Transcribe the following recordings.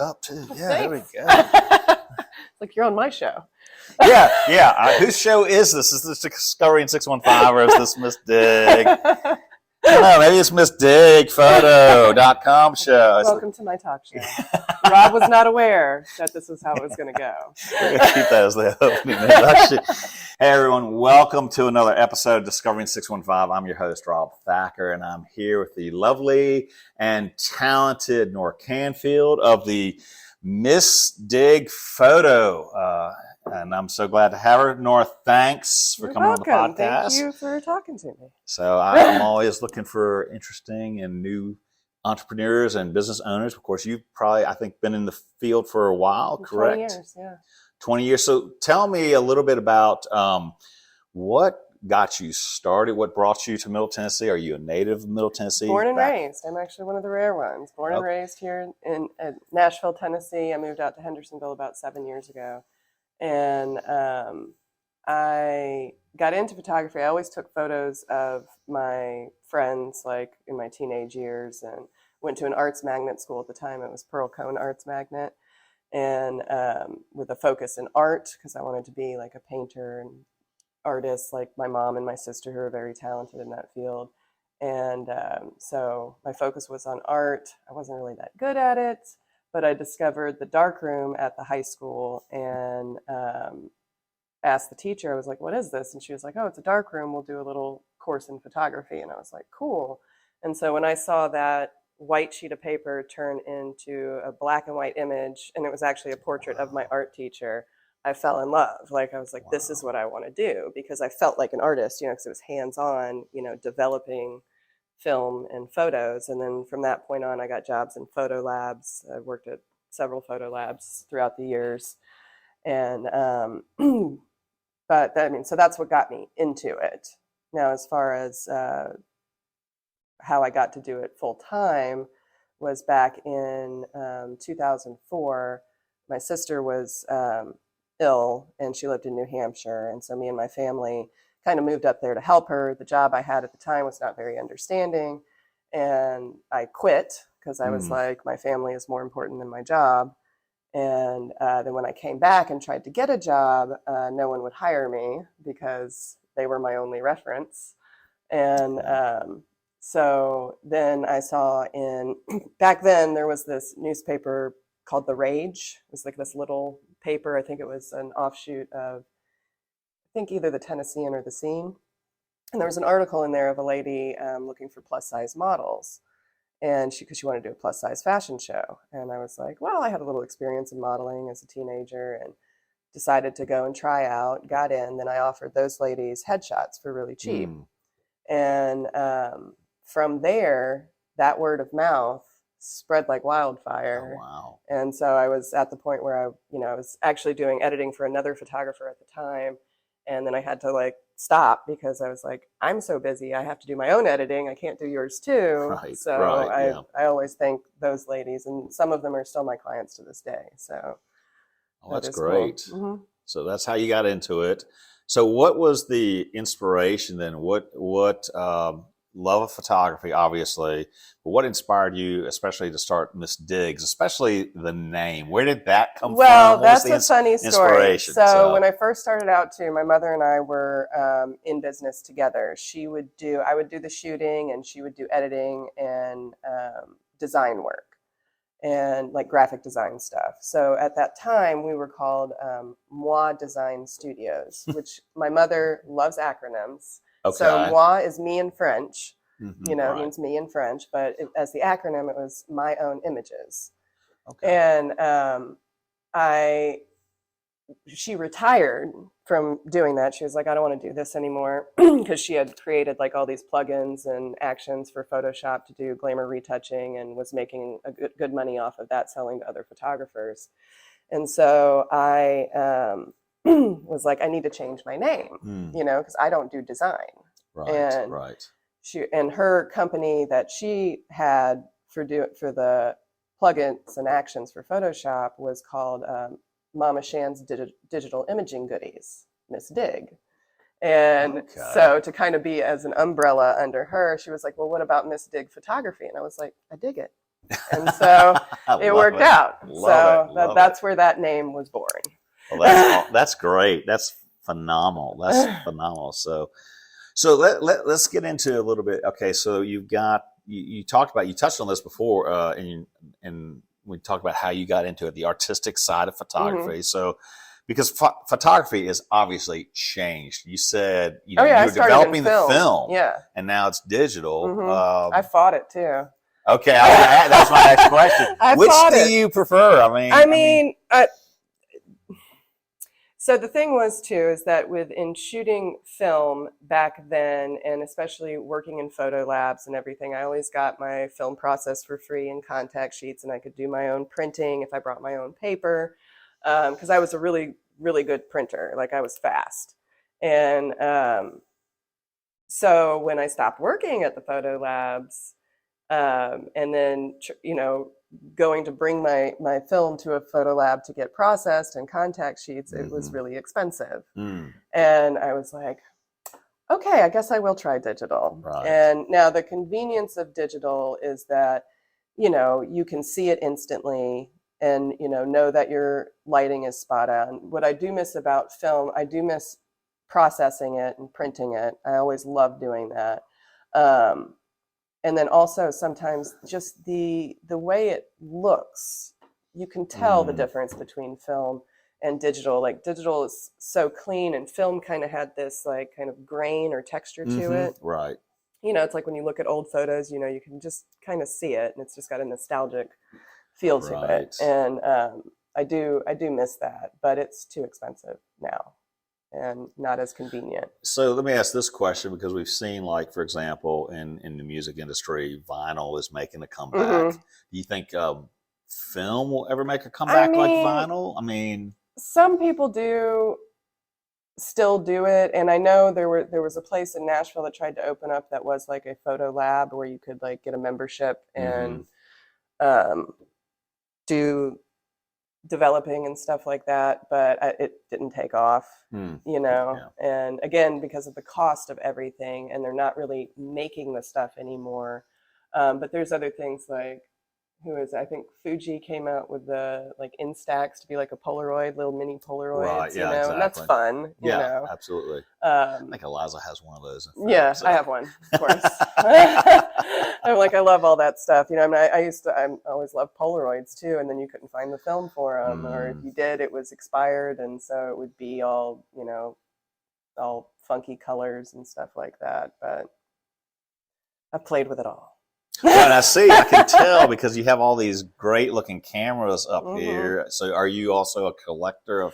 cup too. Yeah, Thanks. there we go. Like you're on my show. Yeah. Whose show is this? Is this Discovery in 615 or is this Miss Dig? I don't know, maybe it's MissDigPhoto.com show. Welcome to my talk show. Rob was not aware that this was how it was going to go. We're going to keep that as the opening introduction. Hey, everyone. Welcome to another episode of Discovery in 615. I'm your host, Rob Thacker, and I'm here with the lovely and talented Nora Canfield of the Miss Dig Photo. And I'm so glad to have her. Nora, thanks for coming on the podcast. Thank you for talking to me. So I'm always looking for interesting and new entrepreneurs and business owners. Of course, you've probably, I think, been in the field for a while, correct? 20 years, yeah. 20 years. So tell me a little bit about what got you started, what brought you to Middle Tennessee? Are you a native of Middle Tennessee? Born and raised. I'm actually one of the rare ones. Born and raised here in Nashville, Tennessee. I moved out to Hendersonville about 7 years ago. And I got into photography. I always took photos of my friends, like in my teenage years, and went to an arts magnet school at the time. It was Pearl Cone Arts Magnet, and with a focus in art, because I wanted to be like a painter and artist like my mom and my sister, who are very talented in that field. And so my focus was on art. I wasn't really that good at it, but I discovered the darkroom at the high school and asked the teacher, I was like, what is this? And she was like, oh, it's a darkroom. We'll do a little course in photography. And I was like, cool. And so when I saw that white sheet of paper turn into a black and white image, and it was actually a portrait of my art teacher, I fell in love. Like, I was like, this is what I want to do, because I felt like an artist, because it was hands-on, developing film and photos. And then from that point on, I got jobs in photo labs. I worked at several photo labs throughout the years. And, so that's what got me into it. Now, as far as how I got to do it full time was back in 2004. My sister was ill and she lived in New Hampshire. And so me and my family kind of moved up there to help her. The job I had at the time was not very understanding. And I quit because I was like, my family is more important than my job. And then when I came back and tried to get a job, no one would hire me because they were my only reference. And so then I saw back then there was this newspaper called The Rage. It was like this little paper. I think it was an offshoot of, I think either the Tennessean or the Scene. And there was an article in there of a lady looking for plus size models. And because she wanted to do a plus size fashion show. And I was like, well, I had a little experience in modeling as a teenager and decided to go and try out, got in. Then I offered those ladies headshots for really cheap. And from there, that word of mouth spread like wildfire. Oh, wow. And so I was at the point where I was actually doing editing for another photographer at the time. And then I had to stop because I was like, I'm so busy. I have to do my own editing. I can't do yours too. Right, so right, I always thank those ladies, and some of them are still my clients to this day. So that's great. Cool. Mm-hmm. So that's how you got into it. So what was the inspiration then? What love of photography, obviously, but what inspired you, especially to start Miss Diggs, especially the name? Where did that come from? Well, that's a funny story. So when I first started out too, my mother and I were in business together. I would do the shooting and she would do editing and design work and graphic design stuff. So at that time we were called Moi Design Studios, which my mother loves acronyms. Okay. So moi is me in French, right. It means me in French, but as the acronym, it was My Own Images. Okay. And she retired from doing that. She was like, I don't want to do this anymore, because she had created all these plugins and actions for Photoshop to do glamour retouching and was making a good money off of that, selling to other photographers. And so I was like, I need to change my name, because I don't do design. Right, and right. Her company that she had for the plugins and actions for Photoshop was called Mama Shan's Digital Imaging Goodies, Miss Dig. And so to kind of be as an umbrella under her, she was like, well, what about Miss Dig Photography? And I was like, I dig it. And so I it love worked it. out. Love So it. Love that's where that name was born. Well, that's great. That's phenomenal. That's phenomenal. So let's get into a little bit. Okay, so you've got you talked about, you touched on this before, and we talked about how you got into it, the artistic side of photography. So because photography is obviously changed. You said you Oh yeah, I were started in developing the film, Yeah. and now it's digital. I fought it too. Okay, that's my next question. Which do you prefer? I mean, so the thing was too is that in shooting film back then, and especially working in photo labs and everything, I always got my film process for free in contact sheets, and I could do my own printing if I brought my own paper, because I was a really, really good printer. Like I was fast. And so when I stopped working at the photo labs, and then going to bring my film to a photo lab to get processed and contact sheets, it was really expensive. And I was like, okay, I guess I will try digital. Right. And now the convenience of digital is that you can see it instantly and know that your lighting is spot on. What I do miss about film, I do miss processing it and printing it. I always love doing that. And then also sometimes just the way it looks, you can tell the difference between film and digital. Like digital is so clean, and film kind of had this like kind of grain or texture to it. Right. It's like when you look at old photos, you can just kind of see it, and it's just got a nostalgic feel to it. And I do miss that, but it's too expensive now and not as convenient. So let me ask this question, because we've seen, like, for example, in the music industry, vinyl is making a comeback. Do you think film will ever make a comeback like vinyl? I mean, some people do still do it, and I know there was a place in Nashville that tried to open up that was like a photo lab where you could like get a membership and do developing and stuff like that, but it didn't take off. And again, because of the cost of everything, and they're not really making the stuff anymore. But there's other things like, I think Fuji came out with the like Instax to be like a Polaroid, little mini Polaroids, right, yeah, exactly. And that's fun. Absolutely. I think Eliza has one of those. Yeah, so. I have one, of course. I love all that stuff. I always loved Polaroids too, and then you couldn't find the film for them, or if you did, it was expired, and so it would be all, all funky colors and stuff like that. But I've played with it all. Well, and I can tell because you have all these great looking cameras up here. So are you also a collector of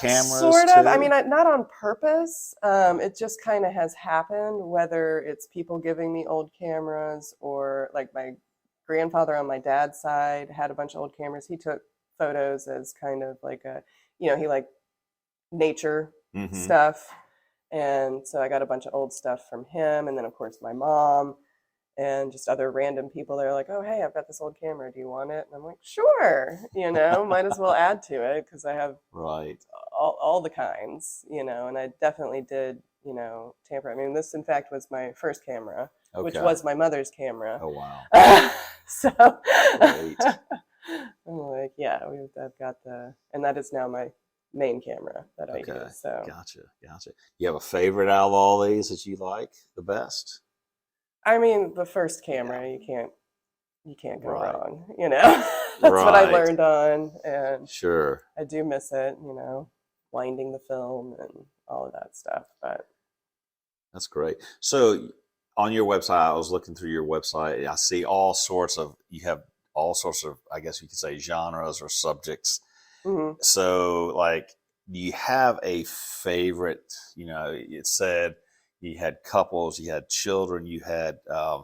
cameras? Sort of. Too? I mean, not on purpose. It just kind of has happened, whether it's people giving me old cameras, or like my grandfather on my dad's side had a bunch of old cameras. He took photos as kind of like he liked nature stuff. And so I got a bunch of old stuff from him. And then of course my mom, and just other random people. They're like, oh, hey, I've got this old camera. Do you want it? And I'm like, sure, might as well add to it, because I have all the kinds, and I definitely did, tamper. I mean, this, in fact, was my first camera, which was my mother's camera. Oh, wow. So great. I'm like, yeah, I've got and that is now my main camera that I use. So Gotcha. You have a favorite out of all these that you like the best? I mean, the first camera, you can't go wrong, That's what I learned on, and sure, I do miss it, winding the film and all of that stuff. But that's great. So on your website, I was looking through your website. I see you have all sorts of, I guess you could say, genres or subjects. So, like, do you have a favorite? It said you had couples, you had children, you had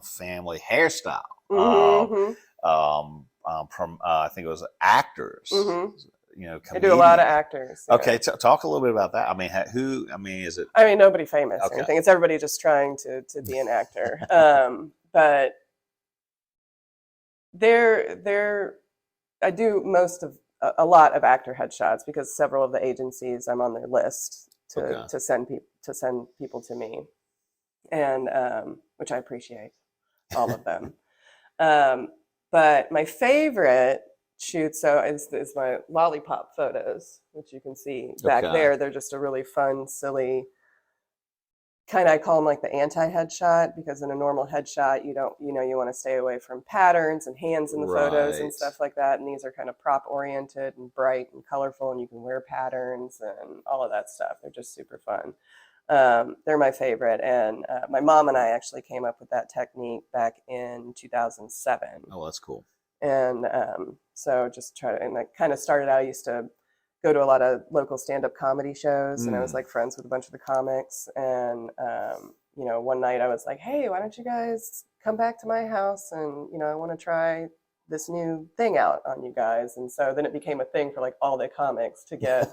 family, hairstyle. I think it was actors. I do a lot of actors. Yeah. Okay, talk a little bit about that. I mean, who? I mean, is it? I mean, nobody famous or anything. It's everybody just trying to be an actor. But I do a lot of actor headshots, because several of the agencies, I'm on their list to send people to me, and which I appreciate, all of them. But my favorite shoot, so is my lollipop photos, which you can see back there. They're just a really fun, silly kind of, I call them like the anti-headshot, because in a normal headshot, you want to stay away from patterns and hands in the photos and stuff like that. And these are kind of prop oriented and bright and colorful, and you can wear patterns and all of that stuff. They're just super fun. They're my favorite. And my mom and I actually came up with that technique back in 2007. Oh, that's cool. And so just and I kind of started out, I used to go to a lot of local stand-up comedy shows, and I was like friends with a bunch of the comics. And, one night I was like, hey, why don't you guys come back to my house? And, I want to try this new thing out on you guys. And so then it became a thing for like all the comics to get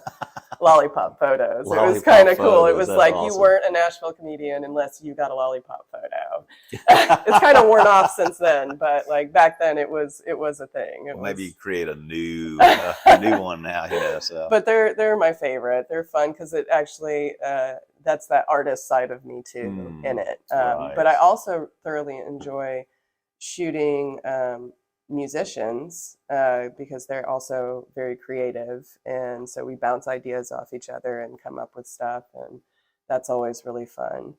lollipop photos. It was kind of cool. It was like, awesome. You weren't a Nashville comedian unless you got a lollipop photo. It's kind of worn off since then, but like back then it was a thing. Maybe you create a new one now, so. But they're my favorite. They're fun because it actually that's that artist side of me too in it. Right. But I also thoroughly enjoy shooting musicians because they're also very creative, and so we bounce ideas off each other and come up with stuff, and that's always really fun.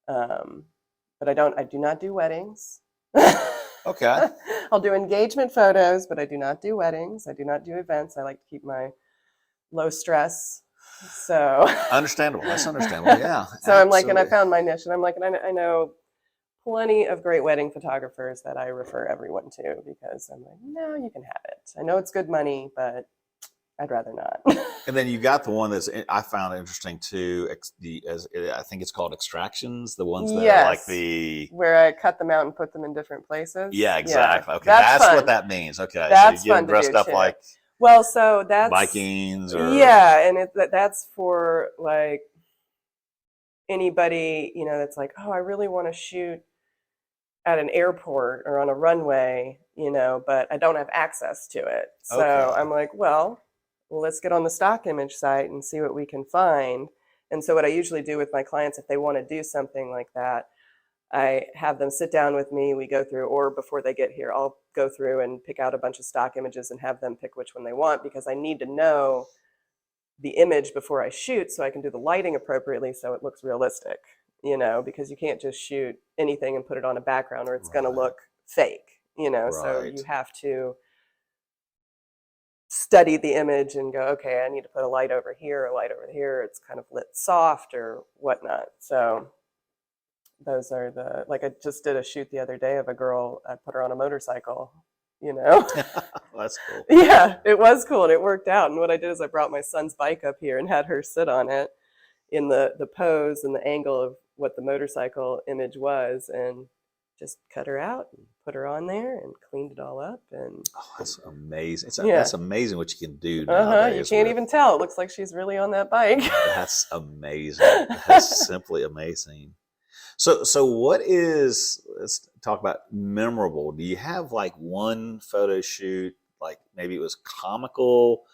But I do not do weddings. Okay. I'll do engagement photos, but I do not do weddings. I do not do events. I like to keep my low stress. So understandable. That's understandable. Yeah. So I'm like, and I found my niche, and I'm like, and I know plenty of great wedding photographers that I refer everyone to, because I'm like, no, you can have it. I know it's good money, but I'd rather not. And then you got the one I found interesting too. I think it's called extractions. The ones that are like where I cut them out and put them in different places. Yeah, exactly. Yeah. Okay, that's what that means. Okay, that's so you get fun dressed to do up too. like so that's Vikings or and that's for like anybody that's like, oh, I really want to shoot at an airport or on a runway, but I don't have access to it. So I'm like, well, let's get on the stock image site and see what we can find. And so what I usually do with my clients, if they want to do something like that, I have them sit down with me, we go through, or before they get here, I'll go through and pick out a bunch of stock images and have them pick which one they want, because I need to know the image before I shoot so I can do the lighting appropriately so it looks realistic, because you can't just shoot anything and put it on a background or it's going to look fake, so you have to study the image and go, okay, I need to put a light over here, it's kind of lit soft or whatnot. So those are I just did a shoot the other day of a girl. I put her on a motorcycle, That's cool. Yeah, it was cool, and it worked out. And what I did is I brought my son's bike up here and had her sit on it in the pose and the angle of what the motorcycle image was, and just cut her out and put her on there and cleaned it all up. And that's amazing. That's amazing what you can do nowadays. You can't even tell. It looks like she's really on that bike. That's amazing. That's simply amazing. So let's talk about memorable. Do you have like one photo shoot, like maybe it was comical,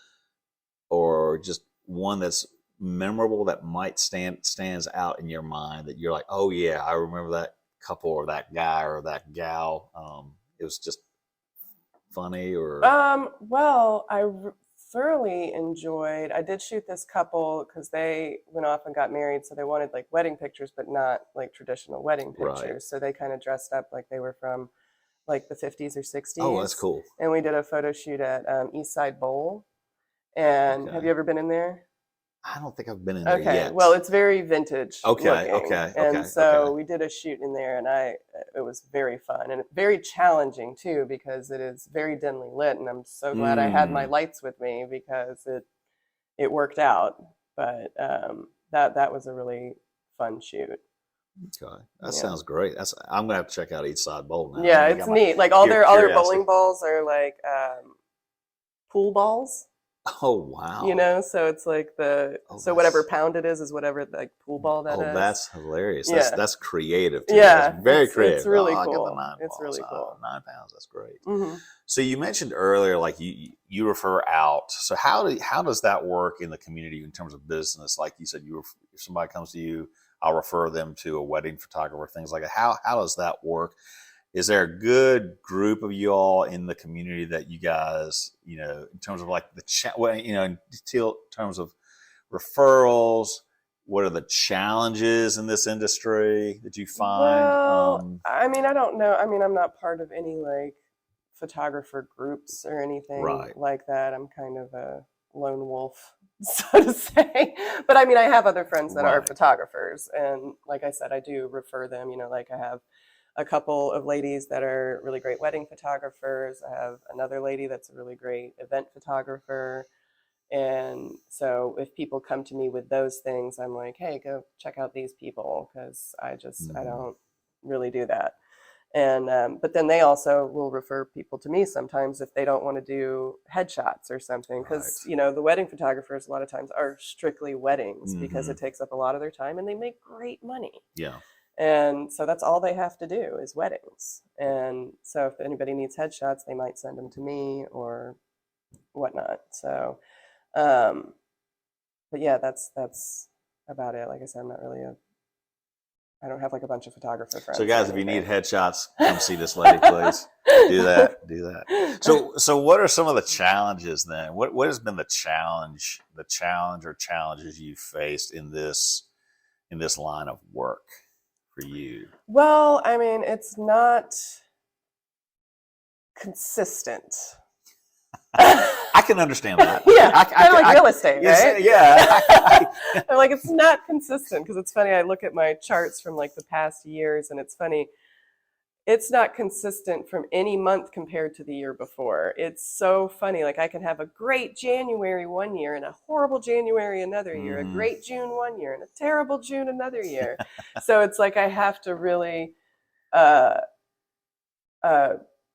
or just one that's memorable that might stands out in your mind that you're like, oh yeah, I remember that couple or that guy or that gal. It was just funny, or well, I thoroughly enjoyed. I did shoot this couple because they went off and got married, so they wanted like wedding pictures, but not like traditional wedding pictures. Right. So they kind of dressed up like they were from like the 50s or 60s. Oh, that's cool. And we did a photo shoot at East Side Bowl. And have you ever been in there? I don't think I've been in there yet. Okay, well, it's very vintage. Okay. And so we did a shoot in there, and it was very fun and very challenging too, because it is very dimly lit, and I'm so glad I had my lights with me because it worked out. But that was a really fun shoot. Okay, that sounds great. I'm gonna have to check out East Side Bowl now. Yeah, it's neat. Like all their bowling balls are like pool balls. Oh wow! So it's like whatever pound it is whatever like pool ball that is. Oh, that's hilarious. Yeah. That's creative too. Yeah, that's very creative. It's really cool. I get the 9 it's balls. really cool. 9 pounds. That's great. Mm-hmm. So you mentioned earlier, like you refer out. So how does that work in the community in terms of business? Like you said, if somebody comes to you, I'll refer them to a wedding photographer, things like that. How does that work? is there a good group of you all in the community that you guys, in terms of like in terms of referrals, what are the challenges in this industry that you find? Well, I mean, I don't know. I mean, I'm not part of any like photographer groups or anything Right. like that. I'm kind of a lone wolf, so to say. But I mean, I have other friends that are Right. photographers, and like I said, I do refer them. Like I have a couple of ladies that are really great wedding photographers. I have another lady that's a really great event photographer. And so if people come to me with those things, I'm like, hey, go check out these people, because I don't really do that. And but then they also will refer people to me sometimes if they don't want to do headshots or something, because Right. the wedding photographers a lot of times are strictly weddings because Mhm. it takes up a lot of their time and they make great money. Yeah. And so that's all they have to do is weddings. And so if anybody needs headshots, they might send them to me or whatnot. So um, but yeah, that's about it. Like I said, I'm not really I don't have like a bunch of photographer friends. So or guys, if you need anything. headshots, come see this lady, please. Do that. So what are some of the challenges then? What has been the challenge or challenges you faced in this line of work for you? Well, I mean, it's not consistent. I can understand that. Yeah, kind of like real estate, right? Yeah. Like it's not consistent, because it's funny. I look at my charts from like the past years, and it's funny. It's not consistent from any month compared to the year before. It's so funny. Like I can have a great January one year and a horrible January another year, a Mm-hmm. great June one year and a terrible June another year. So it's like I have to really uh,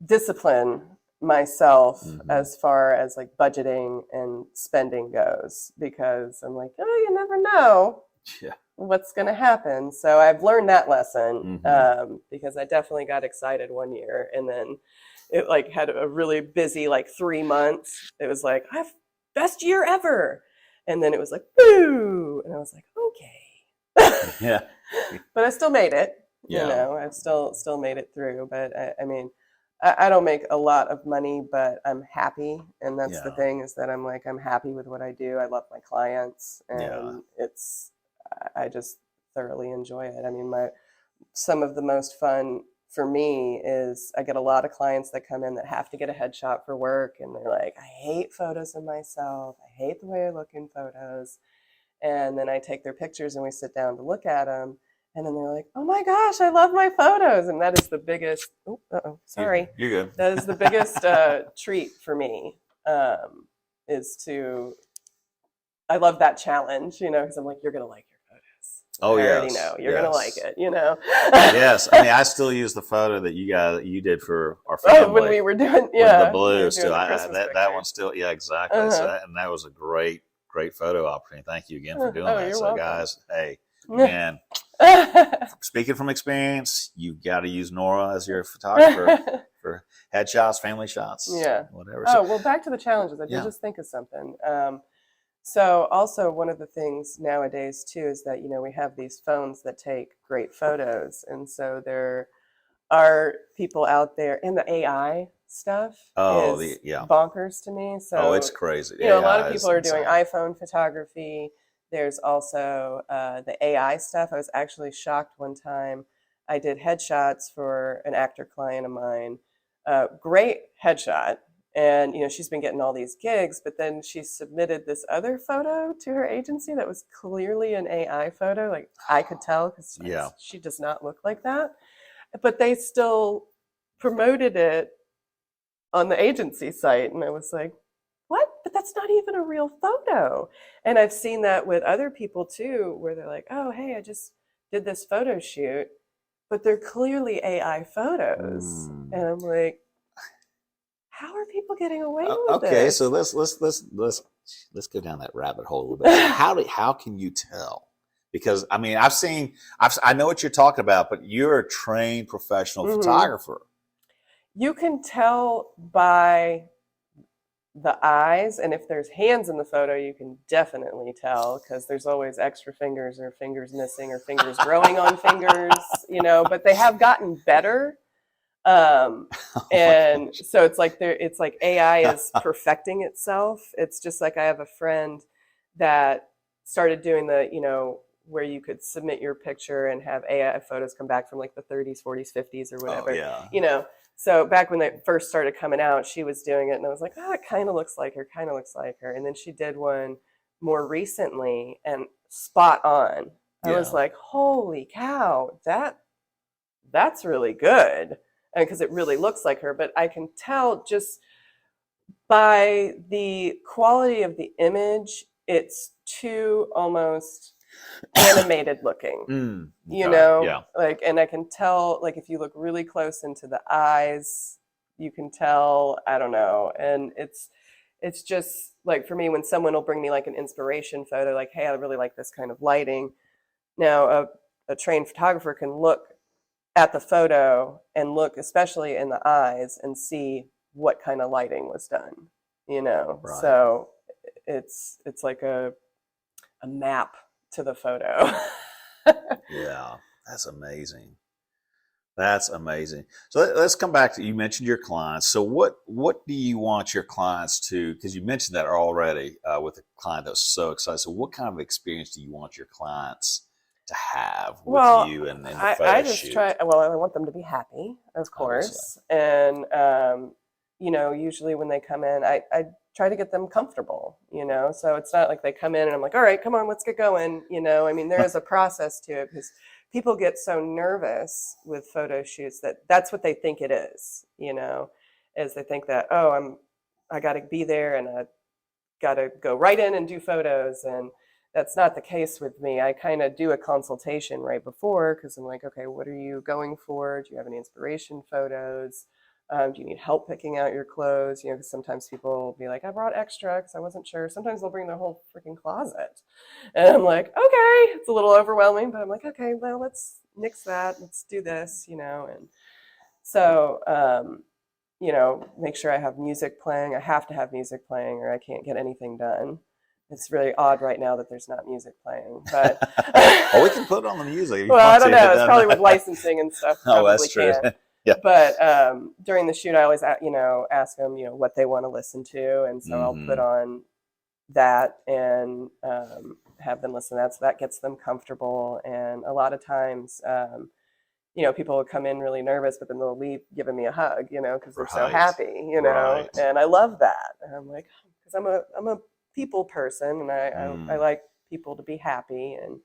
discipline myself as far as like budgeting and spending goes, because I'm like, oh, you never know what's going to happen. So I've learned that lesson because I definitely got excited one year, and then it like had a really busy like 3 months. It was like, I've best year ever. And then it was like, boo. And I was like, okay. Yeah. But I still made it. Yeah. I've still made it through. But I mean, I don't make a lot of money, but I'm happy. And that's the thing, is that I'm happy with what I do. I love my clients, and I just thoroughly enjoy it. I mean, some of the most fun for me is I get a lot of clients that come in that have to get a headshot for work, and they're like, I hate photos of myself. I hate the way I look in photos. And then I take their pictures and we sit down to look at them. And then they're like, oh my gosh, I love my photos. And that is the biggest, sorry. You're good. That is the biggest treat for me, I love that challenge, because I'm like, you're going to like your photos. Oh, I yes. already know. You're going to like it, Yes. I mean, I still use the photo that you did for our family. when we were doing, with the blues too. That one still, exactly. Uh-huh. So that was a great photo opportunity. Thank you again for doing that. You're So welcome. guys, hey, man, speaking from experience, you got to use Nora as your photographer for headshots, family shots, whatever. So, well, back to the challenges. I did just think of something. So also one of the things nowadays too is that, we have these phones that take great photos. And so there are people out there, and the AI stuff is bonkers to me. So it's crazy. A lot of people are doing iPhone photography. There's also the AI stuff. I was actually shocked one time. I did headshots for an actor client of mine. Great headshot. And, she's been getting all these gigs, but then she submitted this other photo to her agency that was clearly an AI photo. Like I could tell, because she does not look like that. But they still promoted it on the agency site. And I was like, what? But that's not even a real photo. And I've seen that with other people too, where they're like, oh, hey, I just did this photo shoot, but they're clearly AI photos. And I'm like, how are people getting away with this? Okay, so let's go down that rabbit hole a little bit. How can you tell? Because I mean, I know what you're talking about, but you're a trained professional photographer. You can tell by the eyes, and if there's hands in the photo, you can definitely tell, because there's always extra fingers or fingers missing or fingers growing on fingers, but they have gotten better And so it's like AI is perfecting itself. It's just like I have a friend that started doing where you could submit your picture and have AI photos come back from like the 30s, 40s, 50s or whatever. Oh, yeah. So back when they first started coming out, she was doing it and I was like, it kind of looks like her. And then she did one more recently and spot on. I was like, holy cow, that's really good. Because it really looks like her, but I can tell just by the quality of the image, it's too almost animated looking. And I can tell, like, if you look really close into the eyes, you can tell, I don't know. And it's just like, for me, when someone will bring me like an inspiration photo, like, hey, I really like this kind of lighting. Now, a trained photographer can look at the photo and look especially in the eyes and see what kind of lighting was done, Right. So it's like a map to the photo. Yeah, that's amazing. So let's come back to, you mentioned your clients. So what do you want your clients to, because you mentioned that already with a client that was so excited. So what kind of experience do you want your clients to have with you and the photo I just shoot? I want them to be happy, of course. Obviously. And, usually when they come in, I try to get them comfortable, so it's not like they come in and I'm like, all right, come on, let's get going. There is a process to it because people get so nervous with photo shoots that's what they think it is, is they think that, I got to be there and I got to go right in and do photos. And that's not the case with me. I kind of do a consultation right before because I'm like, okay, what are you going for? Do you have any inspiration photos? Do you need help picking out your clothes? Because sometimes people will be like, I brought extra because I wasn't sure. Sometimes they'll bring their whole freaking closet. And I'm like, okay, it's a little overwhelming, but I'm like, okay, well, let's nix that. Let's do this, And so, make sure I have music playing. I have to have music playing or I can't get anything done. It's really odd right now that there's not music playing, but we can put on the music. Well, I don't know. It's probably with licensing and stuff. Oh, that's true. Yeah. But during the shoot, I always, ask them, what they want to listen to, and so I'll put on that and have them listen to that, so that gets them comfortable. And a lot of times, people will come in really nervous, but then they'll leave giving me a hug, because they're so happy, Right. And I love that. And I'm like, because I'm a people person, and I like people to be happy, and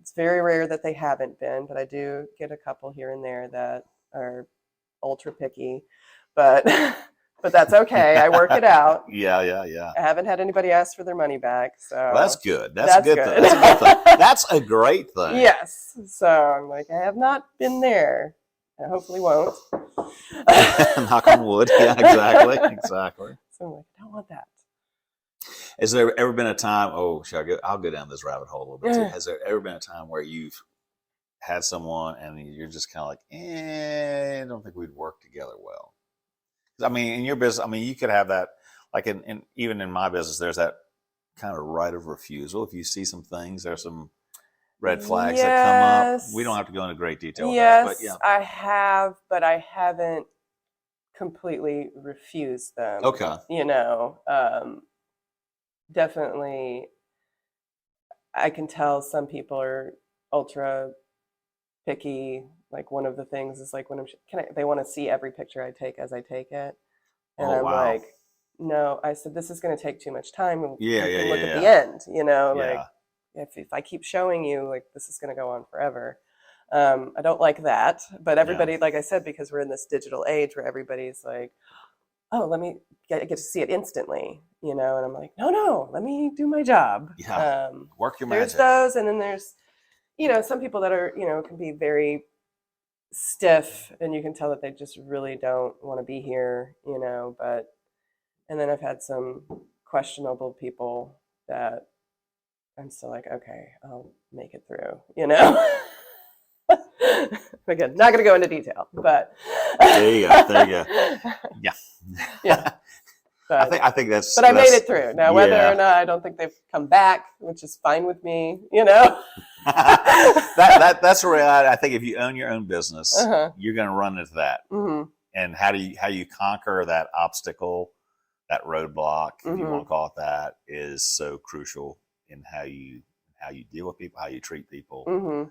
it's very rare that they haven't been, but I do get a couple here and there that are ultra picky, but that's okay. I work it out. Yeah. I haven't had anybody ask for their money back, so well, that's good. That's a good thing. That's a good thing. That's a great thing. Yes. So I'm like, I have not been there. I hopefully won't. Knock on wood. Yeah, exactly. So I'm like, I don't want that. Has there ever been a time, I'll go down this rabbit hole a little bit too. Has there ever been a time where you've had someone and you're just kind of like, I don't think we'd work together well? In your business, you could have that, like even in my business, there's that kind of right of refusal. If you see some things, there's some red flags that come up. We don't have to go into great detail with that. But yeah. I have, but I haven't completely refused them. Okay. Definitely, I can tell some people are ultra picky. Like one of the things is like when they want to see every picture I take as I take it, and I'm like, no. I said this is going to take too much time. And you can look at the end. Like if I keep showing you, like this is going to go on forever. I don't like that, but everybody, like I said, because we're in this digital age where everybody's like, oh, let me get to see it instantly, and I'm like, no, let me do my job. Yeah. Work your magic. There's those, and then there's, some people that are, can be very stiff, and you can tell that they just really don't want to be here, and then I've had some questionable people that I'm still like, okay, I'll make it through, Again, not going to go into detail, but there you go. Yeah. But, I think that's. But I made it through. Now, whether or not, I don't think they've come back, which is fine with me. That's the reality. I think if you own your own business, you're going to run into that. Mm-hmm. And how you conquer that obstacle, that roadblock, if you want to call it that, is so crucial in how you deal with people, how you treat people. Mm-hmm.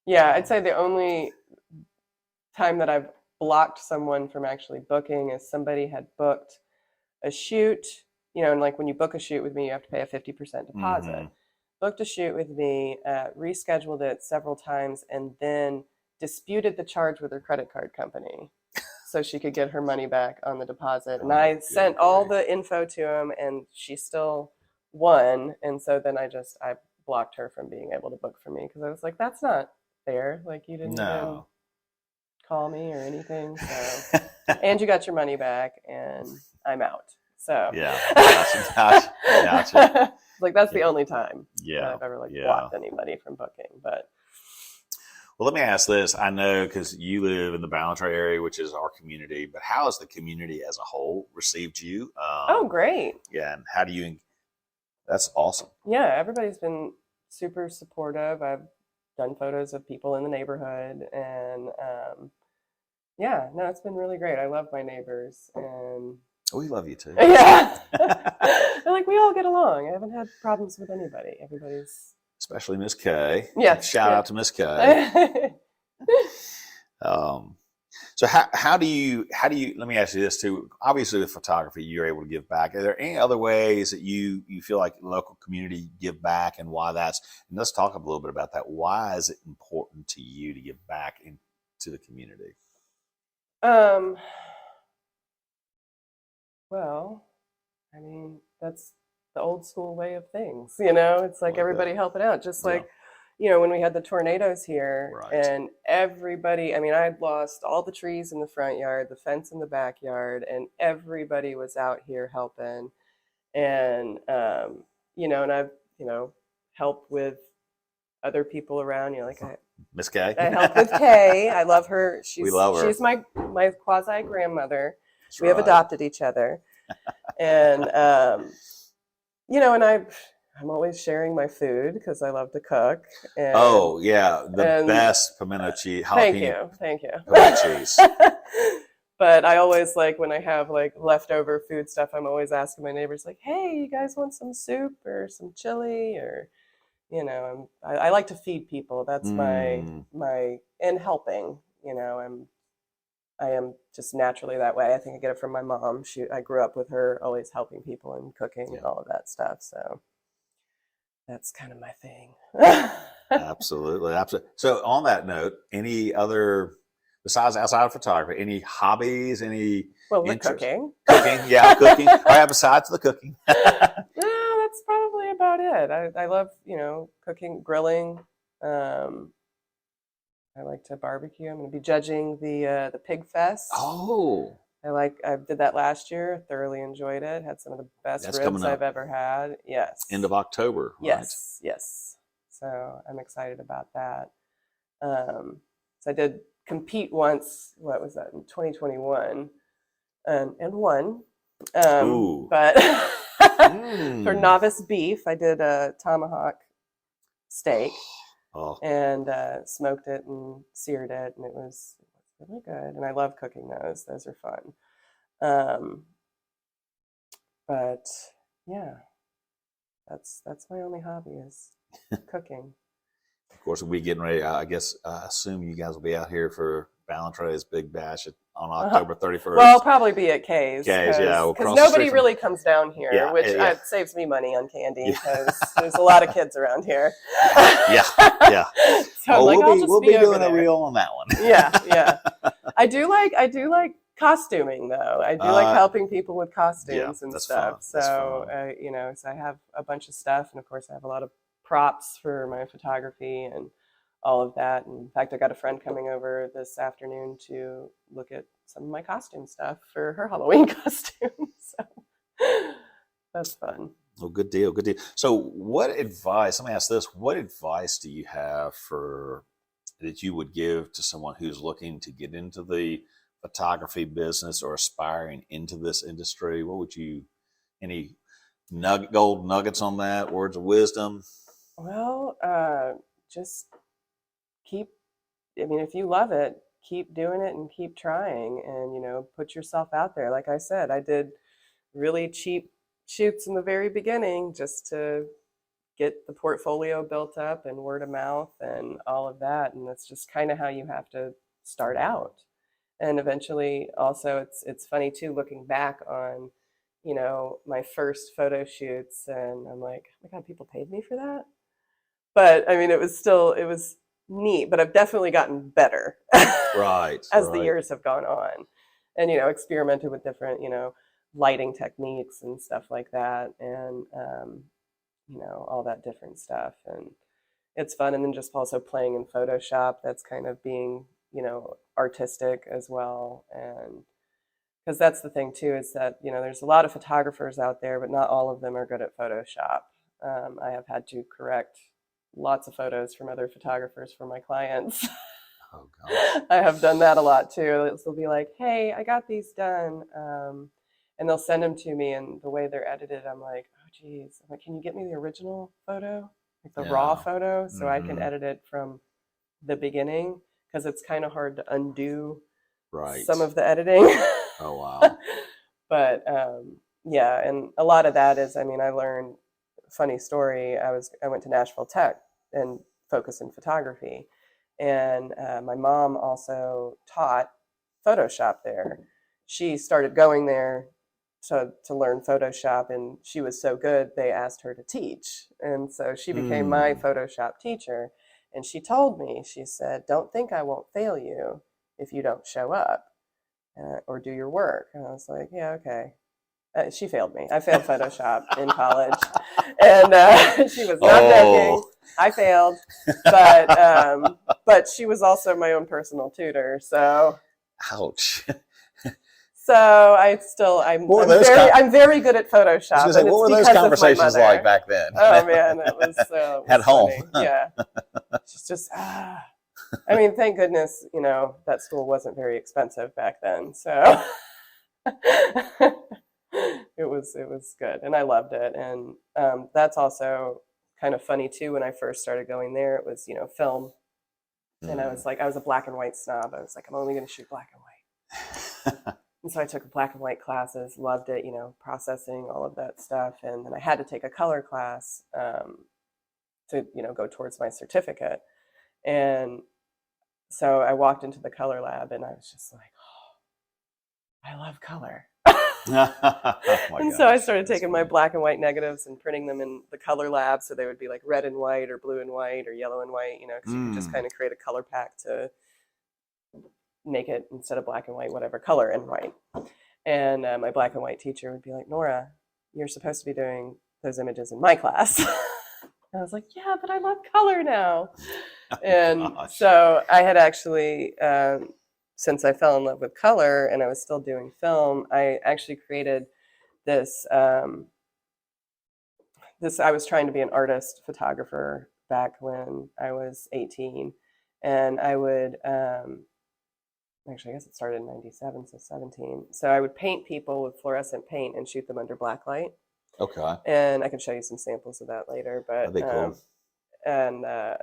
Yeah, I'd say the only time that I've blocked someone from actually booking is somebody had booked a shoot, and like when you book a shoot with me, you have to pay a 50% deposit. Booked a shoot with me, rescheduled it several times, and then disputed the charge with her credit card company so she could get her money back on the deposit. And I sent all the info to him, and she still won. And so then I blocked her from being able to book for me because I was like, that's not fair. Like, you didn't even call me or anything. So, and you got your money back, and I'm out. So yeah, gotcha. Like that's the only time that I've ever blocked anybody from booking. But well, let me ask this. I know because you live in the Ballantrae area, which is our community, but how has the community as a whole received you? Oh, great. Yeah, and how do you? That's awesome. Yeah, everybody's been super supportive. I've done photos of people in the neighborhood, and it's been really great. I love my neighbors, and we love you too. Yeah. They're like, we all get along. I haven't had problems with anybody. Everybody's... Especially Miss K. Yeah. Shout out to Miss K. So how do you, let me ask you this too. Obviously with photography, you're able to give back. Are there any other ways that you feel like local community give back, and why and let's talk a little bit about that. Why is it important to you to give back into the community? Well, I mean, that's the old school way of things, It's like everybody helping out, just like, when we had the tornadoes here, and everybody, I mean, I had lost all the trees in the front yard, the fence in the backyard, and everybody was out here helping. And, and I've, helped with other people around, like Miss Kay. I help with Kay. I love her. We love her. She's my quasi grandmother. We have adopted each other. And, and I'm always sharing my food because I love to cook. And, the best pimento cheese. Jalapeno. Thank you. Pimento cheese. But I always, like, when I have like leftover food stuff, I'm always asking my neighbors, like, hey, you guys want some soup or some chili? Or, I like to feed people. That's my and helping, I am just naturally that way. I think I get it from my mom. I grew up with her always helping people and cooking and all of that stuff. So that's kind of my thing. Absolutely. So on that note, any other, besides outside of photography, any hobbies, any cooking. Cooking, yeah, cooking. All right, besides the cooking. No, that's probably about it. I love, cooking, grilling. I like to barbecue. I'm going to be judging the Pig Fest. Oh. I did that last year. Thoroughly enjoyed it. Had some of the best ribs I've ever had. Yes. End of October. Right? Yes. So I'm excited about that. So I did compete once. What was that, in 2021, and won. But for novice beef, I did a tomahawk steak. And smoked it and seared it, and it was really good. And I love cooking those. Those are fun. But yeah, that's my only hobby is cooking. Of course, we'll be getting ready. I guess I assume you guys will be out here for Ballantrae's Big Bash on October 31st. Well, I'll probably be at Kay's. Because nobody really comes down here, which saves me money on candy because there's a lot of kids around here. Yeah. So we'll be doing a reel on that one. Yeah. I do like costuming though. I do like helping people with costumes and stuff. Fun. So so I have a bunch of stuff, and of course I have a lot of props for my photography and all of that. And in fact, I got a friend coming over this afternoon to look at some of my costume stuff for her Halloween costume. So that's fun. Oh, good deal. So what advice, let me ask this, what advice do you have that you would give to someone who's looking to get into the photography business or aspiring into this industry? What would gold nuggets on that, words of wisdom? Well, just keep, I mean, if you love it, keep doing it and keep trying and, put yourself out there. Like I said, I did really cheap shoots in the very beginning just to get the portfolio built up and word of mouth and all of that. And that's just kind of how you have to start out. And eventually also it's funny too, looking back on, my first photo shoots, and I'm like, oh my God, people paid me for that. But I mean, it was neat, but I've definitely gotten better Right. as the years have gone on, and, experimented with different, lighting techniques and stuff like that. And, all that different stuff. And it's fun. And then just also playing in Photoshop, that's kind of being, artistic as well. And because that's the thing too, is that, there's a lot of photographers out there, but not all of them are good at Photoshop. I have had to correct lots of photos from other photographers for my clients. Oh, gosh. I have done that a lot too. They'll be like, hey, I got these done. And they'll send them to me, and the way they're edited, I'm like, oh, geez. I'm like, can you get me the original photo? Like the raw photo, so I can edit it from the beginning, because it's kind of hard to undo some of the editing. Oh, wow. But yeah, and a lot of that is, I mean, I learned, funny story, I went to Nashville Tech and focused in photography. And my mom also taught Photoshop there. She started going there to learn Photoshop, and she was so good, they asked her to teach. And so she became my Photoshop teacher. And she told me, she said, don't think I won't fail you if you don't show up or do your work. And I was like, yeah, okay. She failed me. I failed Photoshop in college. And she was not joking. I failed. But she was also my own personal tutor. So. Ouch. So I'm very good at Photoshop. I was gonna say, what were those conversations like back then? Oh man, it was at home. Yeah, it's just I mean, thank goodness, that school wasn't very expensive back then, so it was good, and I loved it. And that's also kind of funny too. When I first started going there, it was film, and I was a black and white snob. I was like, I'm only going to shoot black and white. And so I took black and white classes, loved it, processing, all of that stuff. And then I had to take a color class to, go towards my certificate. And so I walked into the color lab, and I was just like, oh, I love color. And so I started taking my black and white negatives and printing them in the color lab. So they would be like red and white or blue and white or yellow and white, because you could just kind of create a color pack to make it, instead of black and white, whatever color and white. And my black and white teacher would be like, Nora, you're supposed to be doing those images in my class. And I was like, yeah, but I love color now. And so I had actually, since I fell in love with color and I was still doing film, I actually created this, I was trying to be an artist photographer back when I was 18. And I would, actually, I guess it started in 97, so 17. So I would paint people with fluorescent paint and shoot them under black light. Okay. And I can show you some samples of that later. But that'd be cool. And I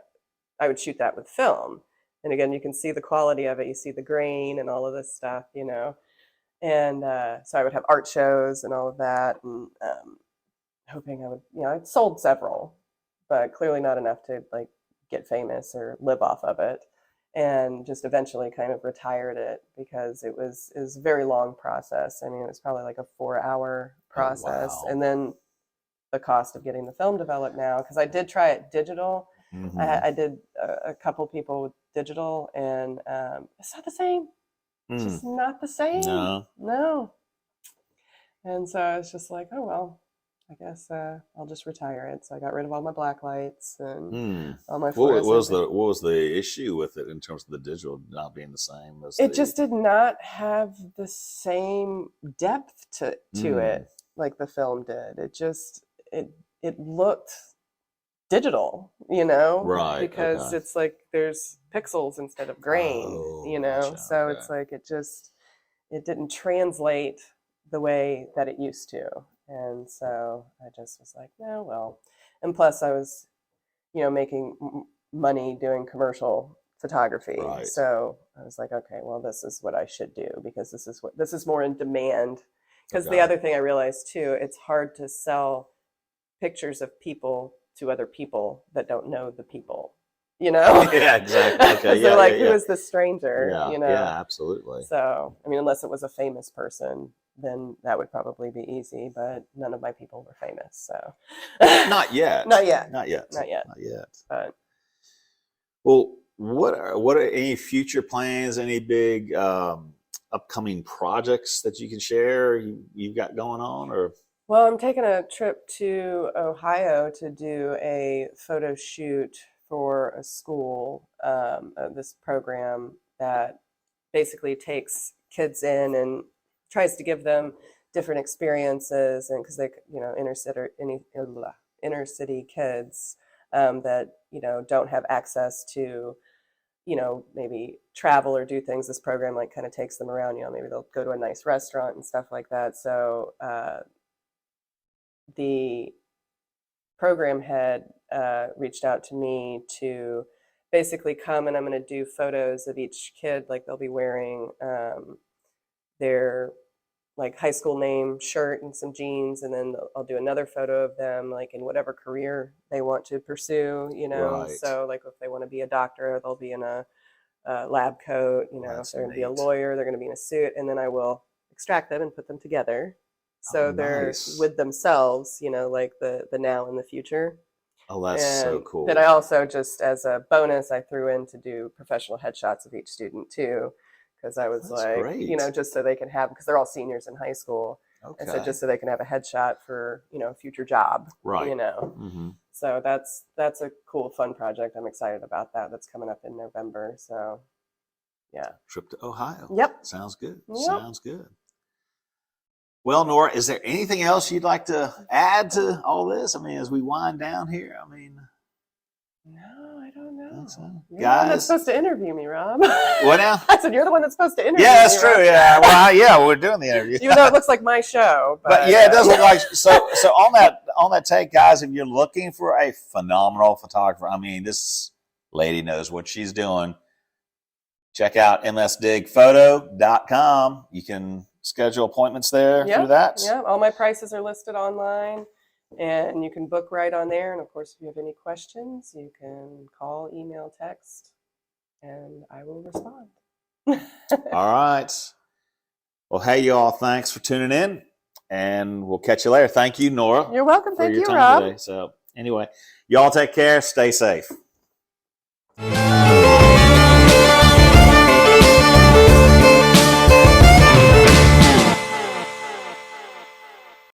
would shoot that with film. And again, you can see the quality of it. You see the grain and all of this stuff, And so I would have art shows and all of that, and hoping I would, I sold several, but clearly not enough to like get famous or live off of it. And just eventually kind of retired it because it was a very long process. I mean, it was probably like a 4-hour process. Oh, wow. And then the cost of getting the film developed now, because I did try it digital. Mm-hmm. I did a couple people with digital, and it's not the same. It's just not the same. No. And so I was just like, oh, well, I guess I'll just retire it. So I got rid of all my black lights and all my fluorescent. What was the issue with it in terms of the digital not being the same? It just did not have the same depth to it like the film did. It just it looked digital, right? Because it's like there's pixels instead of grain, Gotcha. So it's like it didn't translate the way that it used to. And so I just was like, no, well, and plus I was, making money doing commercial photography. Right. So I was like, okay, well, this is what I should do because this is more in demand. Because Okay. the other thing I realized too, it's hard to sell pictures of people to other people that don't know the people. Yeah, exactly. Okay. They're Yeah, like, yeah, who yeah. is this stranger? Yeah, yeah, absolutely. So, I mean, unless it was a famous person, then that would probably be easy. But none of my people were famous, so Not yet. not yet, Not yet. not yet. Not yet. But Well, what are any future plans? Any big upcoming projects that you can share you've got going on, or? well, I'm taking a trip to Ohio to do a photo shoot for a school. This program that basically takes kids in and tries to give them different experiences, and because they, inner city kids that don't have access to maybe travel or do things. This program like kind of takes them around. Maybe they'll go to a nice restaurant and stuff like that. So the program head reached out to me to basically come, and I'm going to do photos of each kid. Like they'll be wearing their like high school name shirt and some jeans, and then I'll do another photo of them like in whatever career they want to pursue. Right. So like if they want to be a doctor, they'll be in a lab coat. If they're going to be a lawyer, they're going to be in a suit, and then I will extract them and put them together. So they're nice. with themselves, like the now and the future. Oh, that's so cool. Then I also, just as a bonus, I threw in to do professional headshots of each student too, because I was That's like, great. just so they can have, because they're all seniors in high school, Okay. and so just so they can have a headshot for future job, Right. Mm-hmm. So that's a cool, fun project. I'm excited about that. That's coming up in November. So yeah. Trip to Ohio. Yep. Sounds good. Yep. Sounds good. Well, Nora, is there anything else you'd like to add to all this? I mean, as we wind down here, no, I don't know. So. You're the one that's supposed to interview me, Rob. What now? I said, you're the one that's supposed to interview me. Yeah, that's true. Rob. Yeah. Well, we're doing the interview. Even though it looks like my show. But yeah, it does look like so on that take, guys, if you're looking for a phenomenal photographer, this lady knows what she's doing. Check out msdigphoto.com. You can schedule appointments there through that. Yeah, all my prices are listed online, and you can book right on there. And of course, if you have any questions, you can call, email, text, and I will respond. All right. Well, hey, y'all, thanks for tuning in, and we'll catch you later. Thank you, Nora. You're welcome. Thank you, time Rob. today. So anyway, y'all take care. Stay safe.